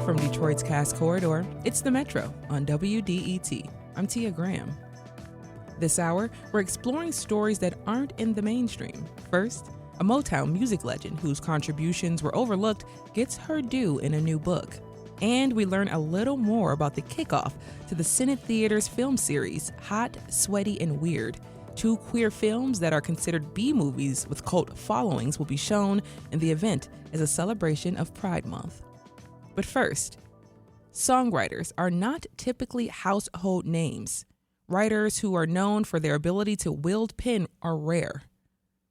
from Detroit's Cass Corridor, it's the Metro on WDET. I'm Tia Graham. This hour, we're exploring stories that aren't in the mainstream. First, a Motown music legend whose contributions were overlooked gets her due in a new book. And we learn a little more about the kickoff to the Senate Theater's film series, Hot, Sweaty, and Weird. Two queer films that are considered B-movies with cult followings will be shown in the event as a celebration of Pride Month. But first, songwriters are not typically household names. Writers who are known for their ability to wield pen are rare.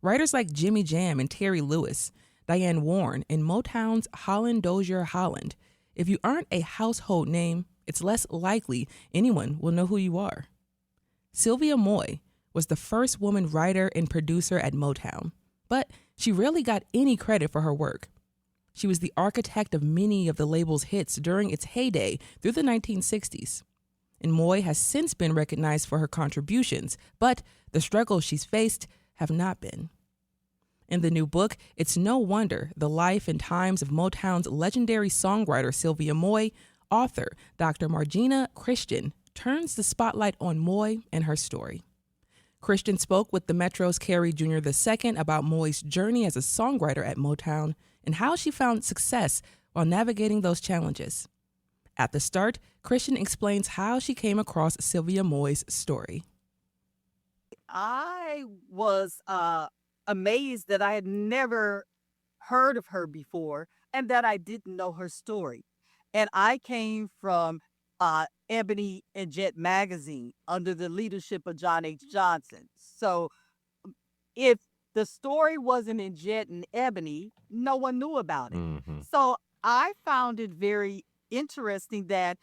Writers like Jimmy Jam and Terry Lewis, Diane Warren, and Motown's Holland Dozier Holland. If you aren't a household name, it's less likely anyone will know who you are. Sylvia Moy was the first woman writer and producer at Motown, but she rarely got any credit for her work. She was the architect of many of the label's hits during its heyday through the 1960s. And Moy has since been recognized for her contributions, but the struggles she's faced have not been. In the new book, it's no wonder the life and times of Motown's legendary songwriter Sylvia Moy, author Dr. Margina Christian turns the spotlight on Moy and her story. Christian spoke with the Metro's Carrie Jr. II about Moy's journey as a songwriter at Motown and how she found success while navigating those challenges. At the start, Christian explains how she came across Sylvia Moy's story. I was amazed that I had never heard of her before and that I didn't know her story. And I came from Ebony and Jet magazine under the leadership of John H. Johnson. So if the story wasn't in Jet and Ebony, no one knew about it. So I found it very interesting that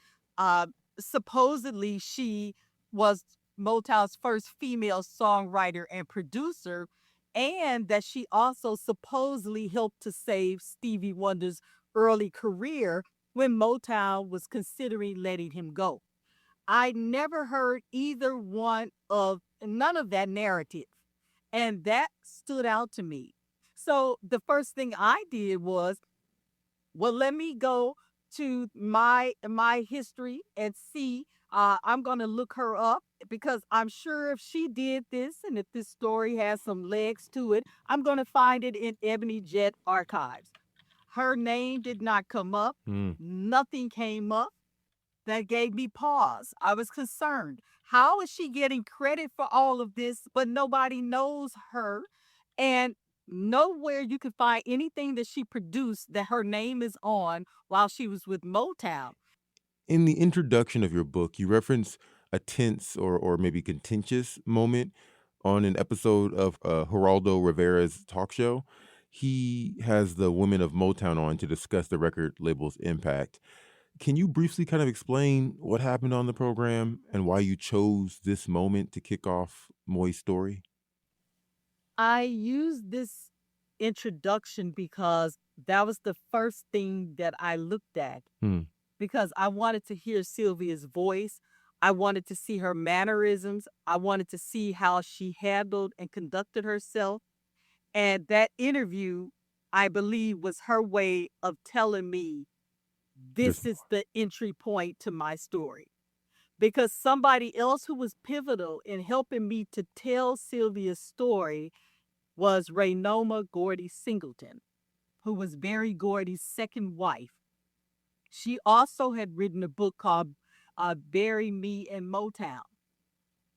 supposedly she was Motown's first female songwriter and producer, and that she also supposedly helped to save Stevie Wonder's early career when Motown was considering letting him go. I never heard none of that narrative, and that stood out to me. So the first thing I did was, well, let me go to my history and see. I'm going to look her up because I'm sure if she did this and if this story has some legs to it, I'm going to find it in Ebony Jet archives. Her name did not come up. Nothing came up. That gave me pause. I was concerned. How is she getting credit for all of this, but nobody knows her? And nowhere you can find anything that she produced that her name is on while she was with Motown. In the introduction of your book, you reference a tense or maybe contentious moment on an episode of Geraldo Rivera's talk show. He has the women of Motown on to discuss the record label's impact. Can you briefly kind of explain what happened on the program and why you chose this moment to kick off Moy's story? I used this introduction because that was the first thing that I looked at, because I wanted to hear Sylvia's voice. I wanted to see her mannerisms. I wanted to see how she handled and conducted herself. And that interview, I believe, was her way of telling me this is the entry point to my story. Because somebody else who was pivotal in helping me to tell Sylvia's story was Raynoma Gordy Singleton, who was Berry Gordy's second wife. She also had written a book called Bury Me in Motown.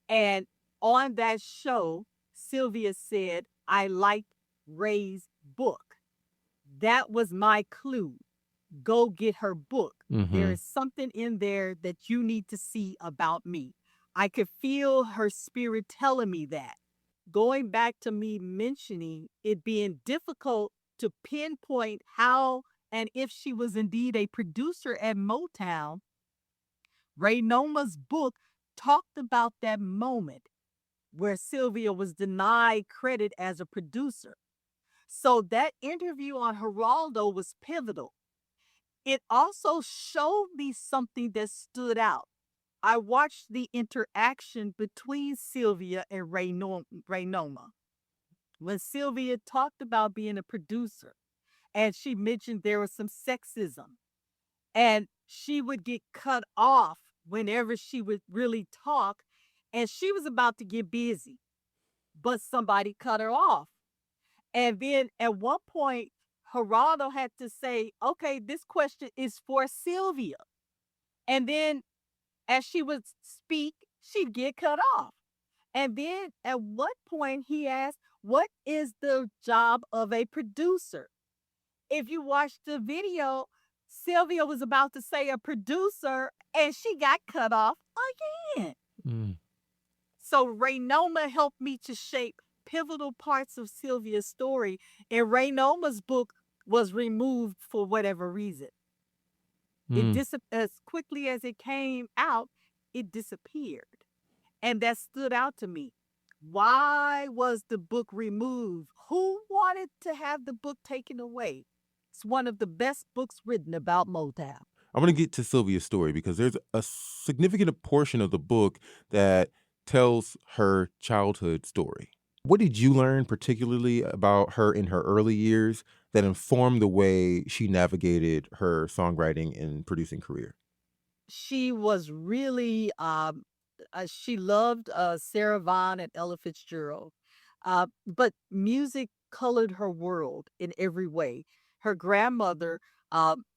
And on that show, Sylvia said, I liked Ray's book. That was my clue. Go get her book. There is something in there that you need to see about me. I could feel her spirit telling me that. Going back to me mentioning it being difficult to pinpoint how and if she was indeed a producer at Motown, Raynoma's book talked about that moment where Sylvia was denied credit as a producer. So that interview on Geraldo was pivotal. It also showed me something that stood out. I watched the interaction between Sylvia and Raynoma. When Sylvia talked about being a producer, and she mentioned there was some sexism. And she would get cut off whenever she would really talk. And she was about to get busy, but somebody cut her off. And then at one point, Geraldo had to say, okay, this question is for Sylvia. And then as she would speak, she'd get cut off. And then at what point he asked, what is the job of a producer? If you watch the video, Sylvia was about to say a producer and she got cut off again. Mm. So Raynoma helped me to shape pivotal parts of Sylvia's story, and Raynoma's book was removed for whatever reason. Mm. As quickly as it came out, it disappeared. And that stood out to me. Why was the book removed? Who wanted to have the book taken away? It's one of the best books written about Motown. I'm going to get to Sylvia's story because there's a significant portion of the book that tells her childhood story. What did you learn particularly about her in her early years that informed the way she navigated her songwriting and producing career? She was really, she loved Sarah Vaughan and Ella Fitzgerald, but music colored her world in every way. Her grandmother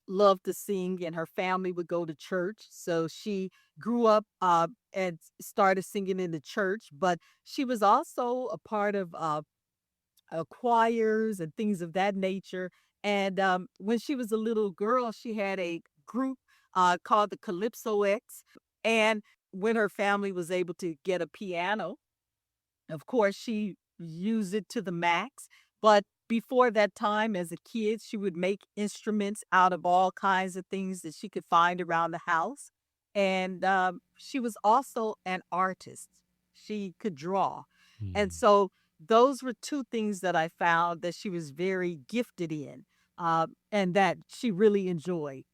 loved to sing, and her family would go to church. So she grew up and started singing in the church, but she was also a part of choirs and things of that nature. And when she was a little girl, she had a group called the Calypso X. And when her family was able to get a piano, of course, she used it to the max. But before that time, as a kid, she would make instruments out of all kinds of things that she could find around the house. And she was also an artist. She could draw. And Mm. so those were two things that I found that she was very gifted in and that she really enjoyed.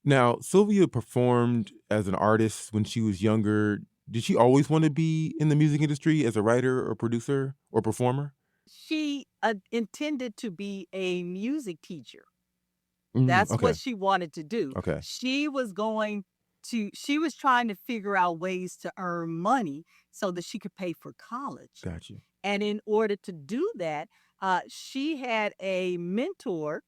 Now, Sylvia performed as an artist when she was younger. Did she always want to be in the music industry as a writer or producer or performer? She intended to be a music teacher. Mm, That's okay. what she wanted to do. Okay. She was trying to figure out ways to earn money so that she could pay for college. Got you. And in order to do that, she had a mentor,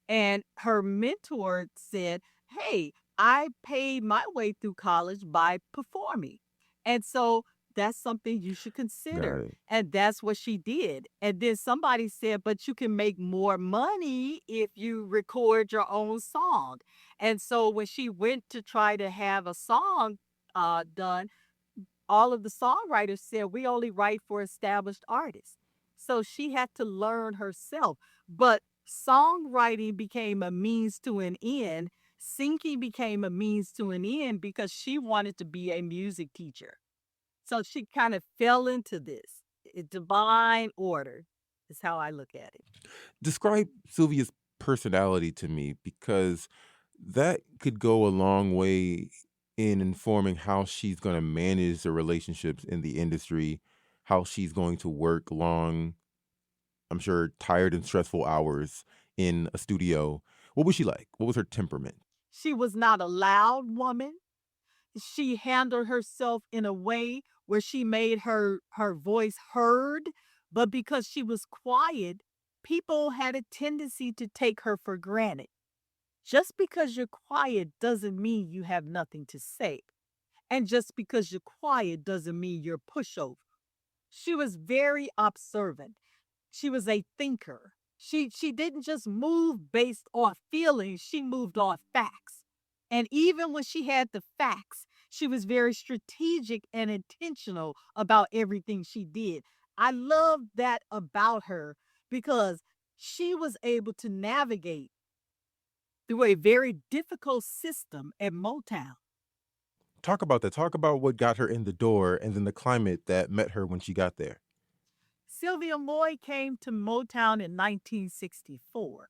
and her mentor said, hey, I paid my way through college by performing. And so that's something you should Got consider. it. And that's what she did. And then somebody said, but you can make more money if you record your own song. And so when she went to try to have a song done, all of the songwriters said we only write for established artists. So she had to learn herself. But songwriting became a means to an end. Singing became a means to an end because she wanted to be a music teacher. So she kind of fell into this. Divine order is how I look at it. Describe Sylvia's personality to me because that could go a long way in informing how she's going to manage the relationships in the industry, how she's going to work long, I'm sure, tired and stressful hours in a studio. What was she like? What was her temperament? She was not a loud woman. She handled herself in a way where she made her voice heard, but because she was quiet, people had a tendency to take her for granted. Just because you're quiet doesn't mean you have nothing to say. And just because you're quiet doesn't mean you're pushover. She was very observant. She was a thinker. She didn't just move based on feelings, she moved on facts. And even when she had the facts, she was very strategic and intentional about everything she did. I love that about her because she was able to navigate through a very difficult system at Motown. Talk about that. Talk about what got her in the door and then the climate that met her when she got there. Sylvia Moy came to Motown in 1964.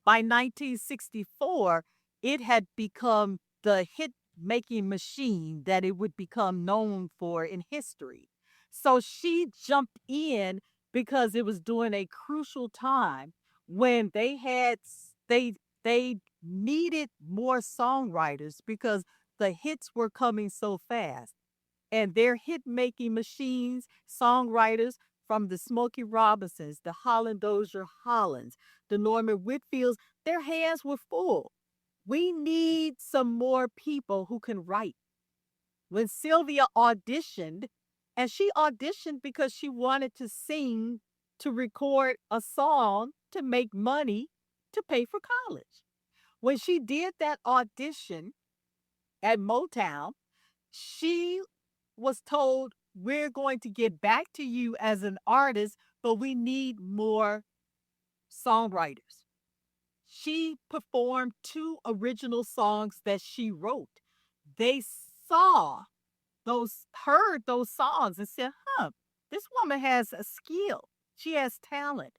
By 1964, it had become the hit making machine that it would become known for in history. So she jumped in because it was during a crucial time when they needed more songwriters because the hits were coming so fast. And their hit making machines, songwriters from the Smokey Robinsons, the Holland Dozier Hollands, the Norman Whitfields, their hands were full. We need some more people who can write. When Sylvia auditioned, and she auditioned because she wanted to sing, to record a song, to make money, to pay for college. When she did that audition at Motown, she was told, we're going to get back to you as an artist, but we need more songwriters. She performed two original songs that she wrote. They saw heard those songs and said, huh, this woman has a skill. She has talent.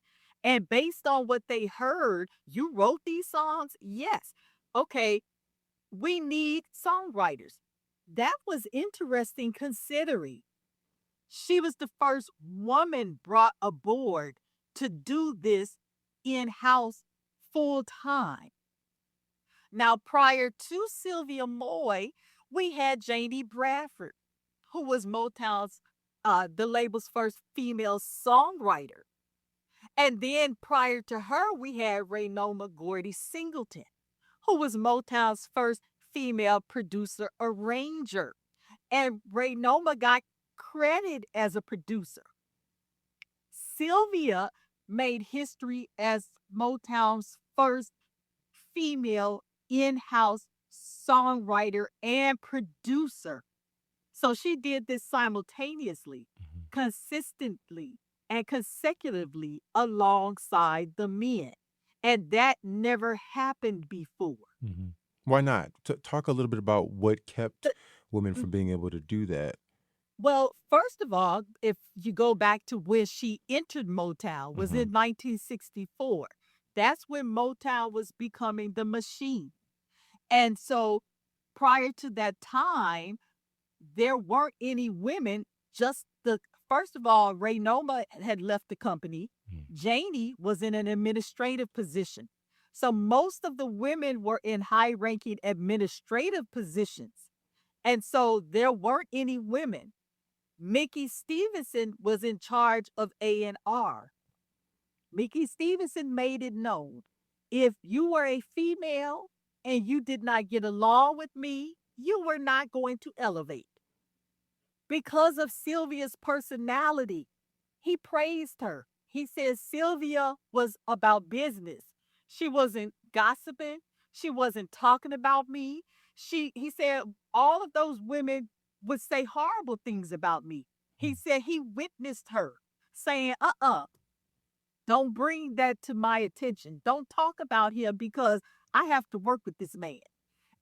And based on what they heard, you wrote these songs? Yes. Okay, we need songwriters. That was interesting considering she was the first woman brought aboard to do this in house full time. Now, prior to Sylvia Moy, we had Janie Bradford, who was Motown's, the label's first female songwriter. And then prior to her, we had Raynoma Gordy Singleton, who was Motown's first female producer arranger. And Raynoma got credit as a producer. Sylvia made history as Motown's first female in-house songwriter and producer. So she did this simultaneously, consistently, and consecutively alongside the men. And that never happened before. Mm-hmm. Why not? Talk a little bit about what kept The- women from being able to do that. Well, first of all, if you go back to when she entered Motown, was in 1964. That's when Motown was becoming the machine. And so prior to that time, there weren't any women, just the first of all, Raynoma had left the company. Janie was in an administrative position. So most of the women were in high-ranking administrative positions. And so there weren't any women. Mickey Stevenson was in charge of A&R. Mickey Stevenson made it known, if you were a female and you did not get along with me, you were not going to elevate. Because of Sylvia's personality, he praised her. He said Sylvia was about business. She wasn't gossiping. She wasn't talking about me. He said all of those women would say horrible things about me. He said he witnessed her saying, don't bring that to my attention. Don't talk about him because I have to work with this man.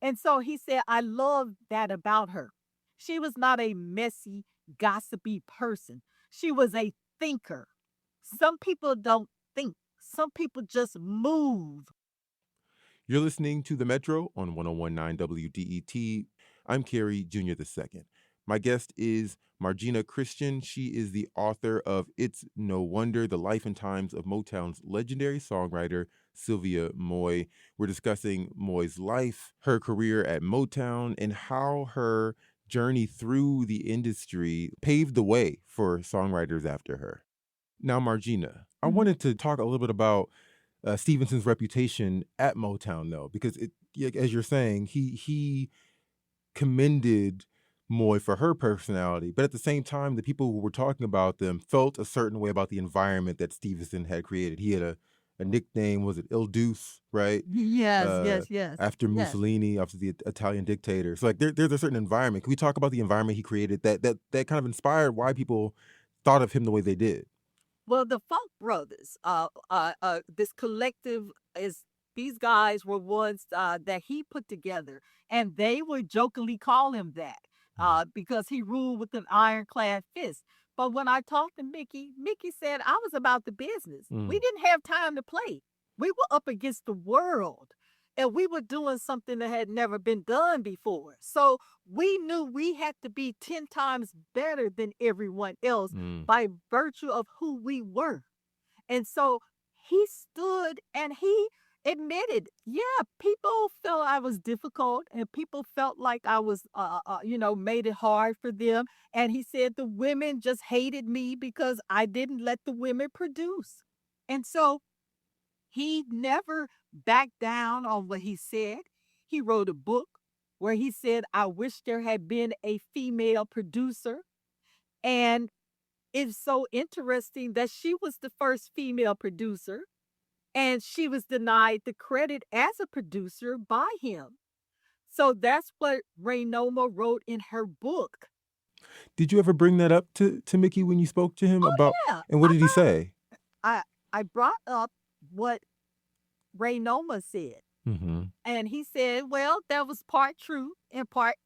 And so he said, I love that about her. She was not a messy, gossipy person. She was a thinker. Some people don't think, some people just move. You're listening to The Metro on 1019 WDET. I'm Carrie Jr. II. My guest is Margina Christian. She is the author of It's No Wonder, The Life and Times of Motown's legendary songwriter, Sylvia Moy. We're discussing Moy's life, her career at Motown, and how her journey through the industry paved the way for songwriters after her. Now, Margina, I wanted to talk a little bit about Stevenson's reputation at Motown, though, because as you're saying, he commended Moy for her personality, but at the same time, the people who were talking about them felt a certain way about the environment that Stevenson had created. He had a nickname, was it Il Duce, right? Yes. After Mussolini, after the Italian dictator. So like there's a certain environment. Can we talk about the environment he created that kind of inspired why people thought of him the way they did? Well, the Funk Brothers, this collective is these guys were ones that he put together, and they would jokingly call him that because he ruled with an ironclad fist. But when I talked to Mickey said I was about the business. We didn't have time to play. We were up against the world, and we were doing something that had never been done before. So we knew we had to be 10 times better than everyone else by virtue of who we were. And so he stood and he admitted, yeah, people felt I was difficult and people felt like I was, made it hard for them. And he said the women just hated me because I didn't let the women produce. And so he never backed down on what he said. He wrote a book where he said, I wish there had been a female producer. And it's so interesting that she was the first female producer and she was denied the credit as a producer by him. So that's what Raynoma wrote in her book. Did you ever bring that up to Mickey when you spoke to him Oh about, yeah, and what did he say? I brought up what Raynoma said, Mm-hmm. and he said, "Well, that was part true and part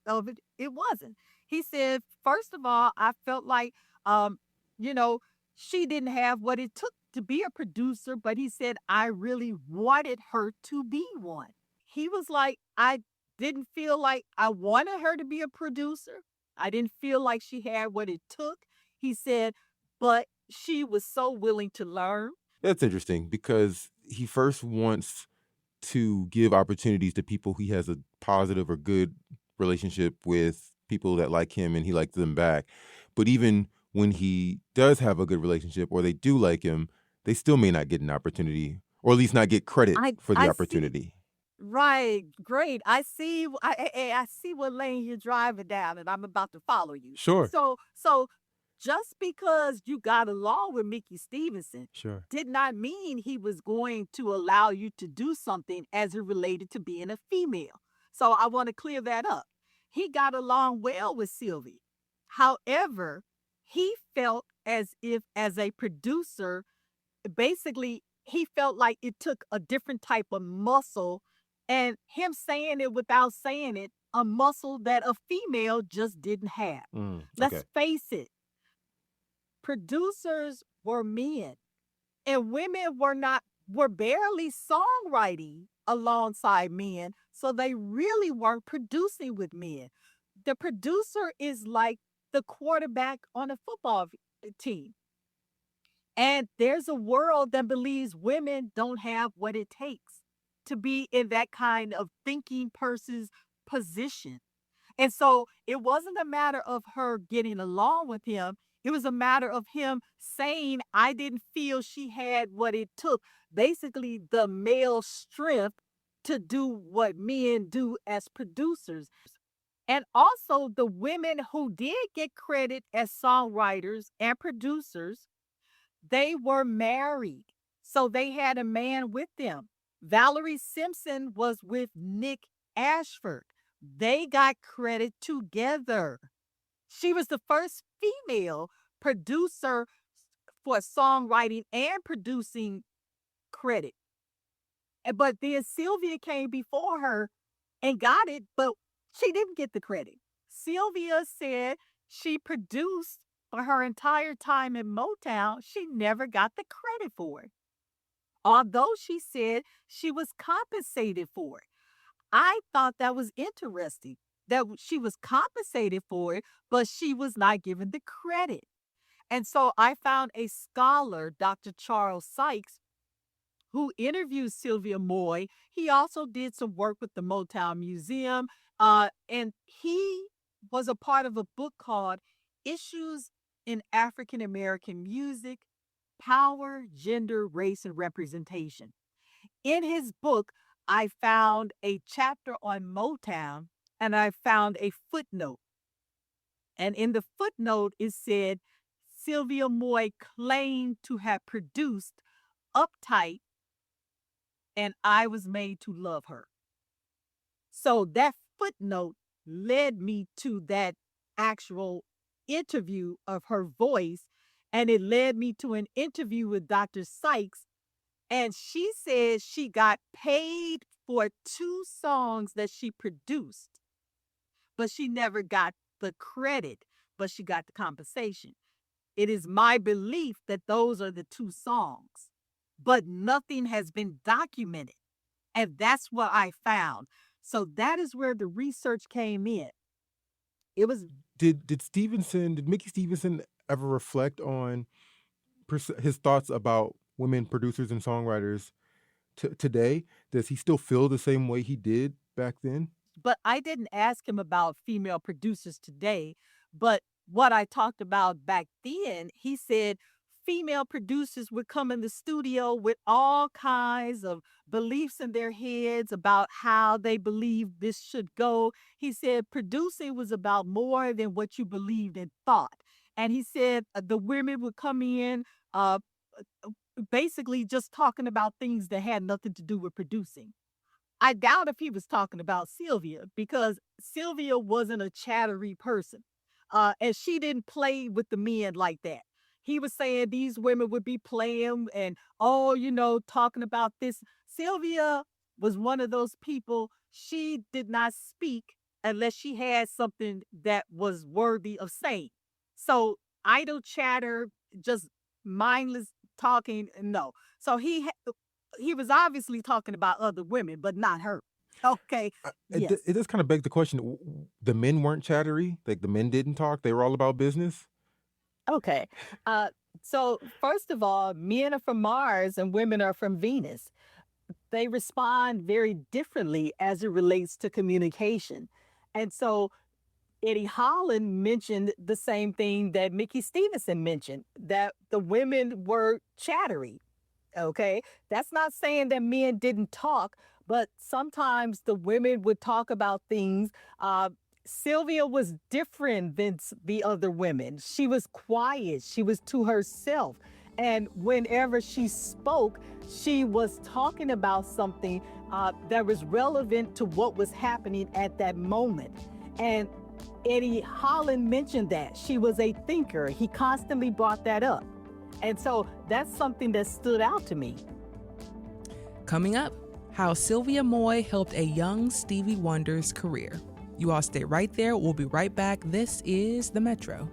of it wasn't." He said, first of all, I felt like, um, you know, she didn't have what it took to be a producer, but he said I really wanted her to be one. He was like, I didn't feel like I wanted her to be a producer. I didn't feel like she had what it took. He said, but she was so willing to learn. That's interesting because he first wants to give opportunities to people he has a positive or good relationship with, people that like him and he likes them back. But even when he does have a good relationship or they do like him, they still may not get an opportunity or at least not get credit for the I see. opportunity. Right, great. I see what lane you're driving down, and I'm about to follow you. Sure. So just because you got along with Mickey Stevenson Sure. did not mean he was going to allow you to do something as it related to being a female. So I want to clear that up. He got along well with Sylvie. However, he felt as if as a producer, basically he felt like it took a different type of muscle, and him saying it without saying it, a muscle that a female just didn't have. Okay. Let's face it, producers were men and women were barely songwriting alongside men, so they really weren't producing with men. The producer is like the quarterback on a football team. And there's a world that believes women don't have what it takes to be in that kind of thinking person's position. And so it wasn't a matter of her getting along with him. It was a matter of him saying, I didn't feel she had what it took. Basically, the male strength to do what men do as producers. And also, the women who did get credit as songwriters and producers, they were married. So they had a man with them. Valerie Simpson was with Nick Ashford. They got credit together. She was the first female producer for songwriting and producing credit. But then Sylvia came before her and got it, but she didn't get the credit. Sylvia said she produced for her entire time in Motown. She never got the credit for it, although she said she was compensated for it. I thought that was interesting that she was compensated for it, but she was not given the credit. And so I found a scholar, Dr. Charles Sykes, who interviewed Sylvia Moy. He also did some work with the Motown Museum, and he was a part of a book called Issues in African American Music: Power, Gender, Race, and Representation. In his book, I found a chapter on Motown and I found a footnote. And in the footnote, it said Sylvia Moy claimed to have produced Uptight and I Was Made to Love Her. So that footnote led me to that actual interview of her voice, and it led me to an interview with Dr. Sykes. And she said she got paid for 2 songs that she produced, but she never got the credit, but she got the compensation. It is my belief that those are the 2 songs, but nothing has been documented. And that's what I found. So that is where the research came in. It was Did Mickey Stevenson ever reflect on his thoughts about women producers and songwriters today? Does he still feel the same way he did back then? But I didn't ask him about female producers today. But what I talked about back then, he said female producers would come in the studio with all kinds of beliefs in their heads about how they believe this should go. He said producing was about more than what you believed and thought. And he said the women would come in uh, basically just talking about things that had nothing to do with producing. I doubt if he was talking about Sylvia because Sylvia wasn't a chattery person. And she didn't play with the men like that. He was saying these women would be playing and, oh, talking about this. Sylvia was one of those people, she did not speak unless she had something that was worthy of saying. So, idle chatter, just mindless talking, no. So he was obviously talking about other women, but not her. Okay. Yes. It does kind of beg the question. The men weren't chattery. Like the men didn't talk. They were all about business. Okay. So first of all, men are from Mars and women are from Venus. They respond very differently as it relates to communication. And so Eddie Holland mentioned the same thing that Mickey Stevenson mentioned, that the women were chattery. Okay. That's not saying that men didn't talk, but sometimes the women would talk about things. Sylvia was different than the other women. She was quiet, she was to herself. And whenever she spoke, she was talking about something that was relevant to what was happening at that moment. And Eddie Holland mentioned that she was a thinker. He constantly brought that up. And so that's something that stood out to me. Coming up, how Sylvia Moy helped a young Stevie Wonder's career. You all stay right there. We'll be right back. This is The Metro.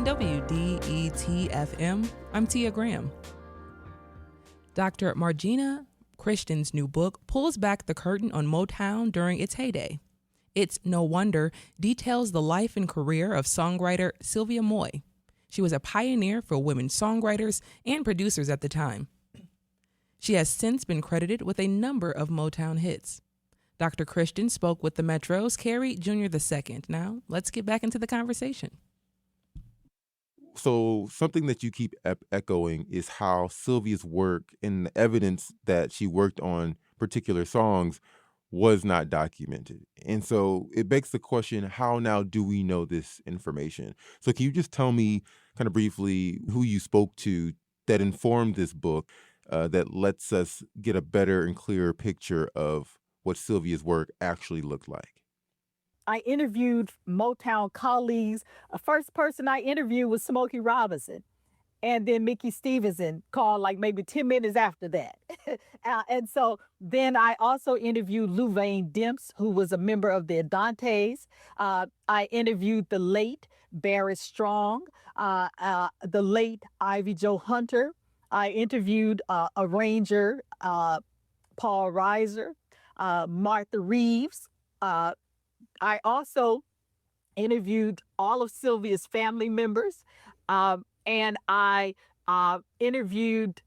WDET-FM. I'm Tia Graham. Dr. Margina Christian's new book pulls back the curtain on Motown during its heyday. It's No Wonder details the life and career of songwriter Sylvia Moy. She was a pioneer for women songwriters and producers at the time. She has since been credited with a number of Motown hits. Dr. Christian spoke with the Metro's Carrie Jr. II. Now, let's get back into the conversation. So something that you keep echoing is how Sylvia's work and the evidence that she worked on particular songs was not documented. And so it begs the question, how now do we know this information? So can you just tell me kind of briefly who you spoke to that informed this book that lets us get a better and clearer picture of what Sylvia's work actually looked like? I interviewed Motown colleagues. The first person I interviewed was Smokey Robinson. And then Mickey Stevenson called like maybe 10 minutes after that. And so then I also interviewed Louvain Demps, who was a member of the Adantes. I interviewed the late Barrett Strong, the late Ivy Jo Hunter. I interviewed arranger Paul Reiser, Martha Reeves. I also interviewed all of Sylvia's family members, and I interviewed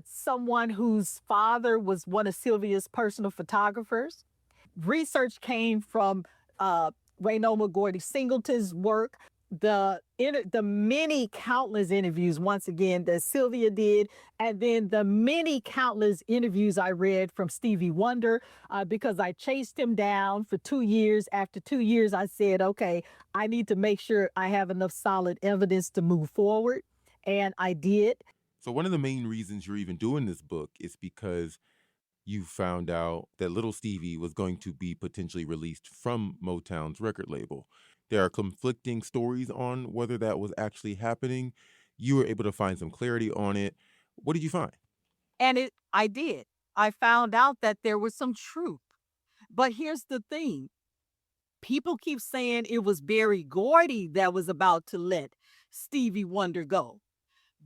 someone whose father was one of Sylvia's personal photographers. Research came from Rayno McGordy Singleton's work, the many countless interviews, once again, that Sylvia did, and then the many countless interviews I read from Stevie Wonder, because I chased him down for 2 years. After 2 years, I said, okay, I need to make sure I have enough solid evidence to move forward, and I did. So one of the main reasons you're even doing this book is because you found out that Little Stevie was going to be potentially released from Motown's record label. There are conflicting stories on whether that was actually happening. You were able to find some clarity on it. What did you find? And I did. I found out that there was some truth. But here's the thing. People keep saying it was Berry Gordy that was about to let Stevie Wonder go.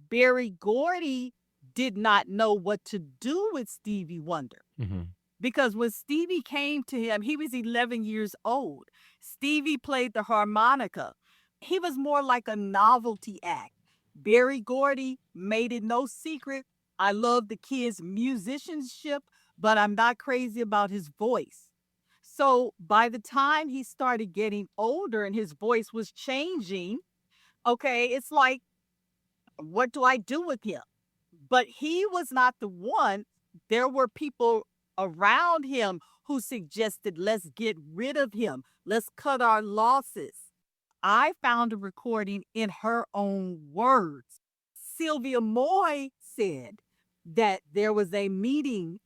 Berry Gordy did not know what to do with Stevie Wonder. Mm-hmm. Because when Stevie came to him, he was 11 years old. Stevie played the harmonica. He was more like a novelty act. Berry Gordy made it no secret. I love the kid's musicianship, but I'm not crazy about his voice. So by the time he started getting older and his voice was changing, okay, it's like, what do I do with him? But he was not the one. There were people around him who suggested, let's get rid of him. Let's cut our losses. I found a recording in her own words. Sylvia Moy said that there was a meeting,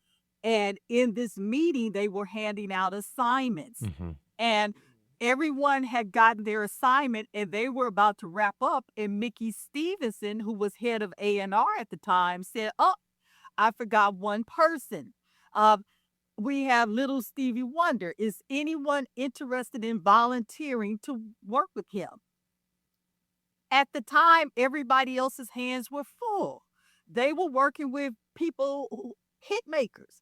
and in this meeting, they were handing out assignments. Mm-hmm. And everyone had gotten their assignment, and they were about to wrap up. And Mickey Stevenson, who was head of A&R at the time, said, "Oh, I forgot one person. We have little Stevie Wonder. Is anyone interested in volunteering to work with him?" At the time, everybody else's hands were full. They were working with people, hit makers.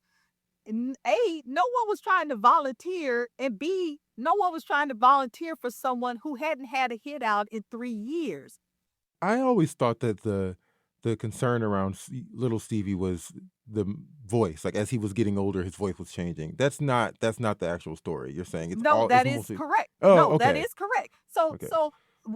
And A, no one was trying to volunteer, and B, no one was trying to volunteer for someone who hadn't had a hit out in 3 years. I always thought that the concern around little Stevie was the voice. Like, as he was getting older, his voice was changing. That's not the actual story. You're saying it's No, all. that It's is mostly. correct. Oh, No, that okay. is correct. So, Okay.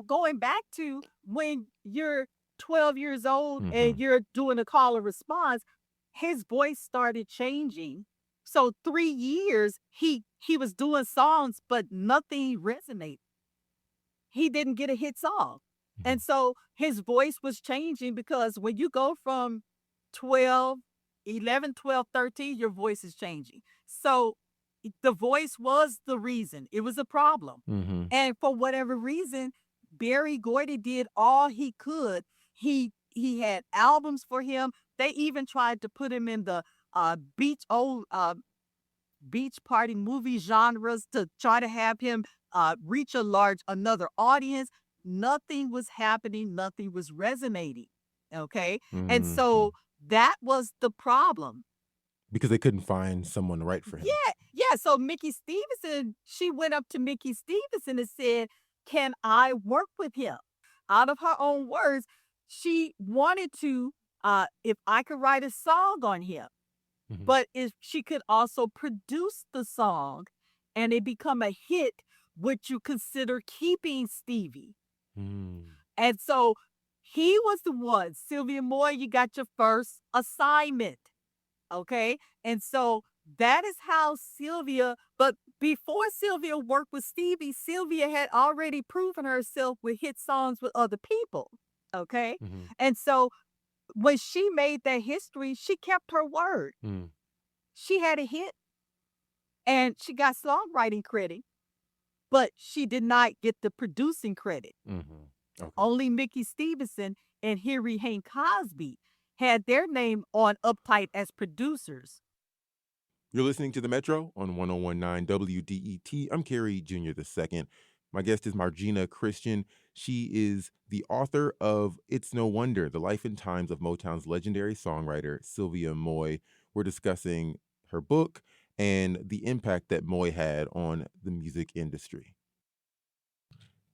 going back to when you're 12 years old Mm-hmm. and you're doing a call and response, his voice started changing. So 3 years he was doing songs, but nothing resonated. He didn't get a hit song. And so his voice was changing, because when you go from 12, 11, 12, 13, your voice is changing. So the voice was the reason. It was a problem. Mm-hmm. And for whatever reason, Berry Gordy did all he could. He had albums for him. They even tried to put him in the beach party movie genres to try to have him reach another audience. Nothing was happening. Nothing was resonating. Okay. Mm-hmm. And so that was the problem. Because they couldn't find someone right for him. Yeah. So Mickey Stevenson, she went up to Mickey Stevenson and said, "Can I work with him?" Out of her own words, she wanted to, if I could write a song on him. Mm-hmm. But if she could also produce the song and it become a hit, would you consider keeping Stevie? Mm. And so he was the one. Sylvia Moy, you got your first assignment. Okay. And so that is how but before Sylvia worked with Stevie, Sylvia had already proven herself with hit songs with other people. Okay. Mm-hmm. And so when she made that history, she kept her word. Mm. She had a hit and she got songwriting credit, but she did not get the producing credit. Mm-hmm. Okay. Only Mickey Stevenson and Harry Hank Cosby had their name on Uptight as producers. You're listening to The Metro on 101.9 WDET. I'm Kerry Jr. II. My guest is Margina Christian. She is the author of It's No Wonder, The Life and Times of Motown's legendary songwriter, Sylvia Moy. We're discussing her book and the impact that Moy had on the music industry.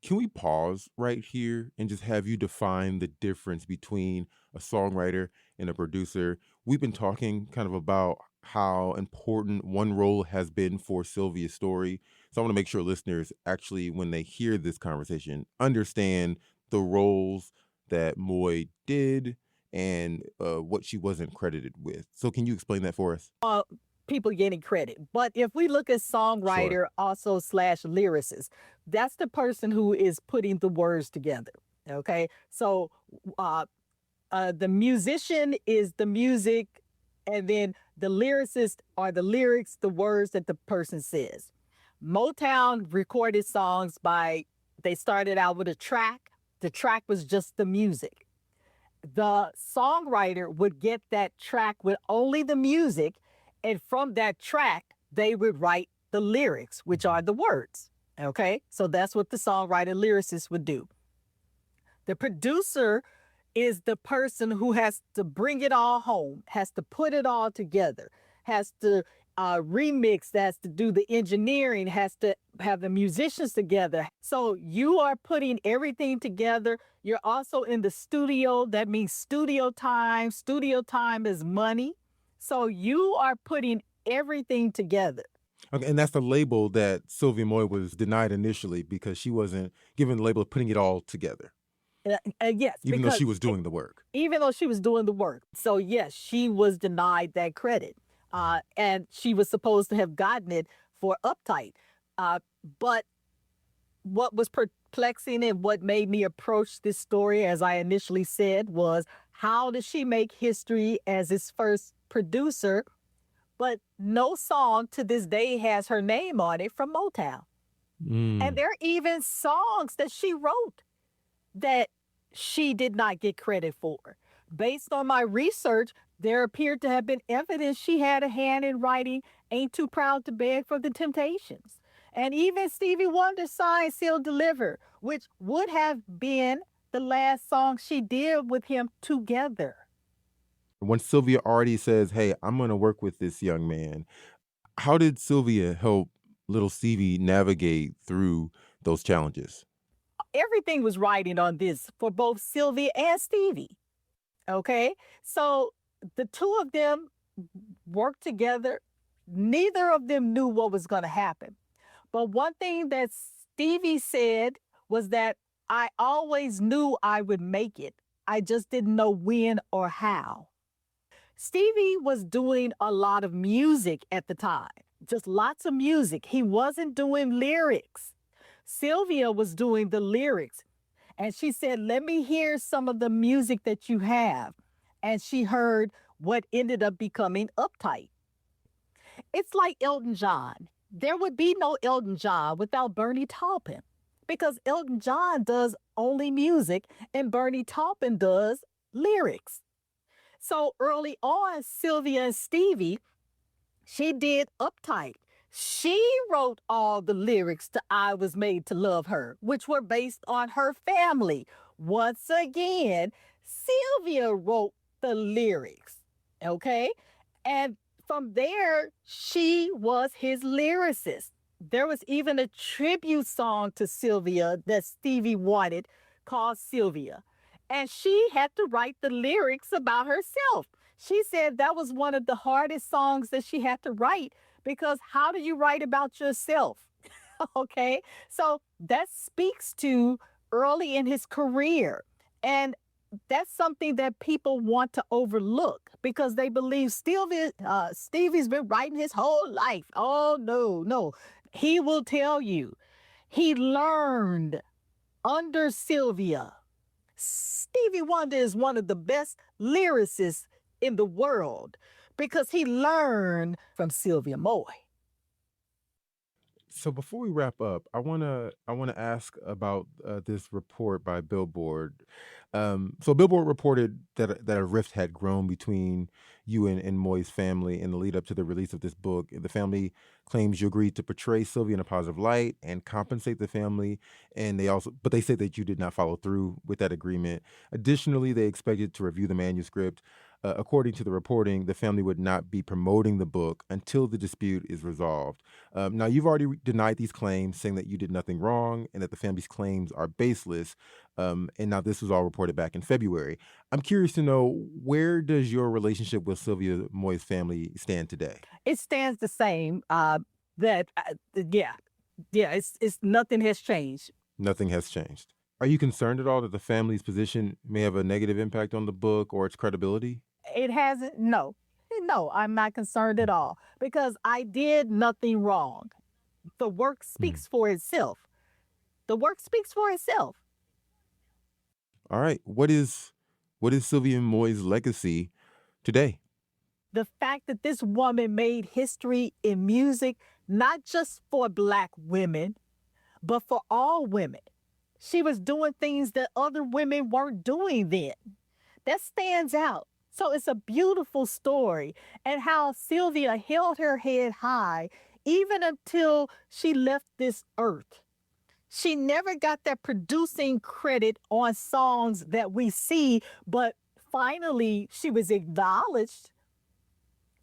Can we pause right here and just have you define the difference between a songwriter and a producer? We've been talking kind of about how important one role has been for Sylvia's story. So I want to make sure listeners actually, when they hear this conversation, understand the roles that Moy did and what she wasn't credited with. So can you explain that for us? People getting credit. But if we look at songwriter, also / lyricist, that's the person who is putting the words together. Okay. So the musician is the music, and then the lyricist are the lyrics, the words that the person says. Motown recorded songs they started out with a track. The track was just the music. The songwriter would get that track with only the music, and from that track, they would write the lyrics, which are the words. Okay, so that's what the songwriter lyricist would do. The producer is the person who has to bring it all home, has to put it all together, has to remix, has to do the engineering, has to have the musicians together. So you are putting everything together. You're also in the studio. That means studio time. Studio time is money. So you are putting everything together. Okay, and that's the label that Sylvia Moy was denied initially because she wasn't given the label of putting it all together, Yes, even though because she was doing the work. even though she was doing the work. So, yes, she was denied that credit. And she was supposed to have gotten it for Uptight. But what was perplexing and what made me approach this story, as I initially said, was how did she make history as its first producer? But no song to this day has her name on it from Motown. And there are even songs that she wrote that she did not get credit for. Based on my research, there appeared to have been evidence she had a hand in writing Ain't Too Proud to Beg for the Temptations. And even Stevie Wonder signed Seal Deliver, which would have been the last song she did with him together. When Sylvia already says, "Hey, I'm going to work with this young man," how did Sylvia help little Stevie navigate through those challenges? Everything was writing on this for both Sylvia and Stevie. Okay, so the two of them worked together. Neither of them knew what was going to happen. But one thing that Stevie said was that I always knew I would make it. I just didn't know when or how. Stevie was doing a lot of music at the time, just lots of music. He wasn't doing lyrics. Sylvia was doing the lyrics. And she said, let me hear some of the music that you have. And she heard what ended up becoming Uptight. It's like Elton John. There would be no Elton John without Bernie Taupin, because Elton John does only music and Bernie Taupin does lyrics. So early on, Sylvia and Stevie, she did Uptight. She wrote all the lyrics to I Was Made to Love Her, which were based on her family. Once again, Sylvia wrote the lyrics, okay? And from there, she was his lyricist. There was even a tribute song to Sylvia that Stevie wanted called Sylvia. And she had to write the lyrics about herself. She said that was one of the hardest songs that she had to write, because how do you write about yourself? Okay, so that speaks to early in his career. And that's something that people want to overlook because they believe Stevie's been writing his whole life. Oh, no, no. He will tell you he learned under Sylvia. Stevie Wonder is one of the best lyricists in the world because he learned from Sylvia Moy. So before we wrap up, I wanna ask about this report by Billboard. So Billboard reported that a rift had grown between you and Moy's family in the lead up to the release of this book. The family claims you agreed to portray Sylvia in a positive light and compensate the family, and but they said that you did not follow through with that agreement. Additionally, they expected to review the manuscript. According to the reporting, the family would not be promoting the book until the dispute is resolved. Now, you've already denied these claims, saying that you did nothing wrong and that the family's claims are baseless. And now this was all reported back in February. I'm curious to know, where does your relationship with Sylvia Moy's family stand today? It stands the same. Yeah, it's nothing has changed. Nothing has changed. Are you concerned at all that the family's position may have a negative impact on the book or its credibility? It hasn't, no. No, I'm not concerned at all because I did nothing wrong. The work Hmm. speaks for itself. The work speaks for itself. All right. What is Sylvia Moy's legacy today? The fact that this woman made history in music, not just for Black women, but for all women. She was doing things that other women weren't doing then. That stands out. So it's a beautiful story, and how Sylvia held her head high even until she left this earth. She never got that producing credit on songs that we see, but finally she was acknowledged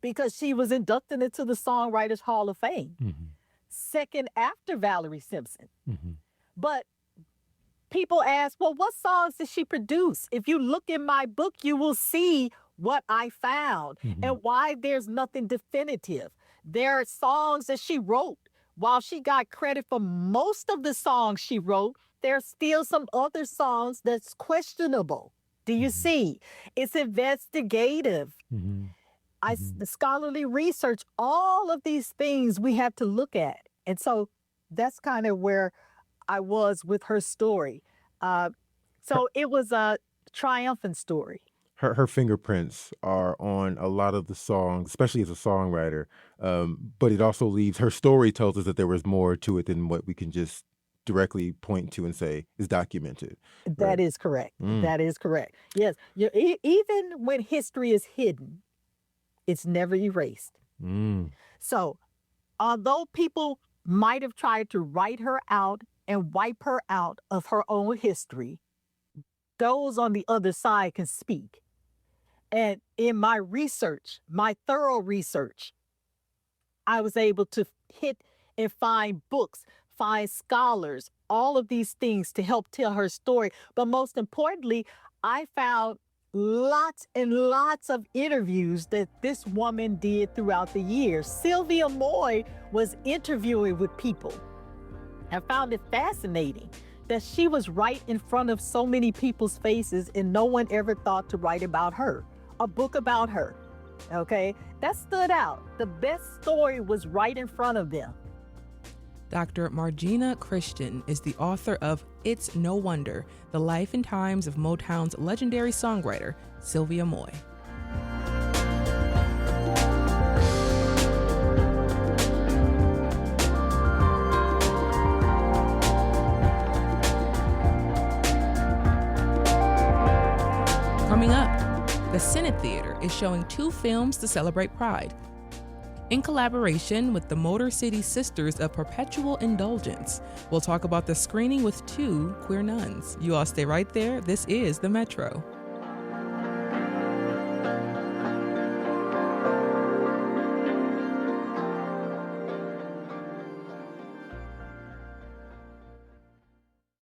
because she was inducted into the Songwriters Hall of Fame, second after Valerie Simpson. But people ask, well, what songs did she produce? If you look in my book, you will see what I found and why there's nothing definitive. There are songs that she wrote. While she got credit for most of the songs she wrote, there's still some other songs that's questionable. Do you see? It's investigative. The scholarly research, all of these things we have to look at. And so that's kind of where I was with her story. So it was a triumphant story. Her fingerprints are on a lot of the songs, especially as a songwriter. But it also leaves, her story tells us that there was more to it than what we can just directly point to and say is documented. That is correct. That is correct. Yes. Even when history is hidden, it's never erased. So although people might have tried to write her out and wipe her out of her own history, those on the other side can speak. And in my research, my thorough research, I was able to hit and find books, find scholars, all of these things to help tell her story. But most importantly, I found lots and lots of interviews that this woman did throughout the years. Sylvia Moy was interviewing with people. I found it fascinating that she was right in front of so many people's faces and no one ever thought to write about her, a book about her. Okay, that stood out. The best story was right in front of them. Dr. Margina Christian is the author of It's No Wonder, The Life and Times of Motown's legendary songwriter, Sylvia Moy. Coming up, the Senate Theater is showing 2 films to celebrate Pride. In collaboration with the Motor City Sisters of Perpetual Indulgence, we'll talk about the screening with 2 queer nuns. You all stay right there. This is The Metro.